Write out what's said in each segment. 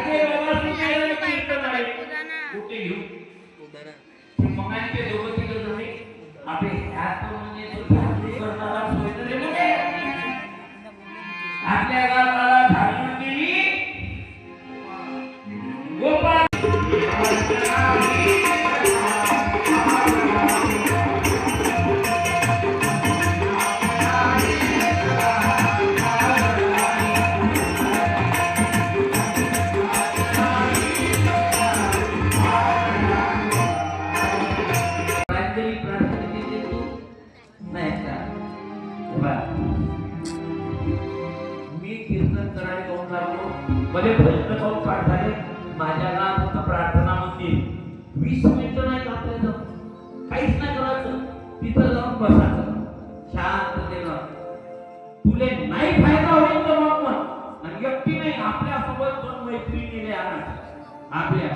सारखे व्यवस्थित केलेले कीर्तन आहे कुठे घेऊ मगांचे दोघं तिघं जणी आपले ह्यात म्हणजे तो धार्मी करणारा सोयरे म्हणजे आपल्या गावाला धार्मी केली गोपाळ मी कीर्तन करायला जाऊन लागलो मध्ये भजन खाऊन पाठ झाले माझ्याला फक्त प्रार्थना मंदिर 20 मिनिटं नाही आपल्याला काहीच नाही करायचं तिथं जाऊन बसायचं शांततेनं तुले नाही फायदा होईल तर मग आणि व्यक्ती नाही आपल्या सोबत दोन मैत्रिणीने आणायचं आपल्या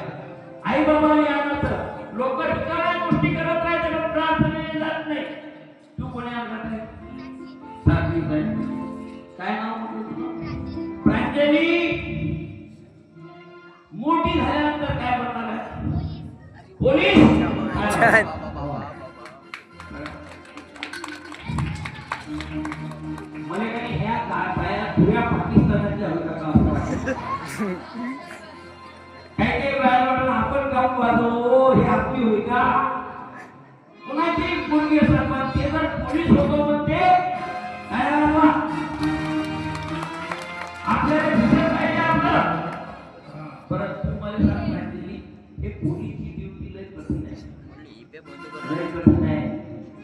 आई बाबाने आणायचं लोक ठिकाणा गोष्टी करत राहायचं पण प्रार्थनेने जात नाही तू कोणी आणत आहे साधी काय नाव म्हटलं तुझं प्रांजली मोठी झाल्यानंतर काय बनणार आहे पोलीस मला काही ह्या पाया पुऱ्या पाकिस्तानाच्या काही काही वेळा आपण गाव वाजवू हे आपली होई का कोणाची मुलगी असतात पण ते जर पोलीस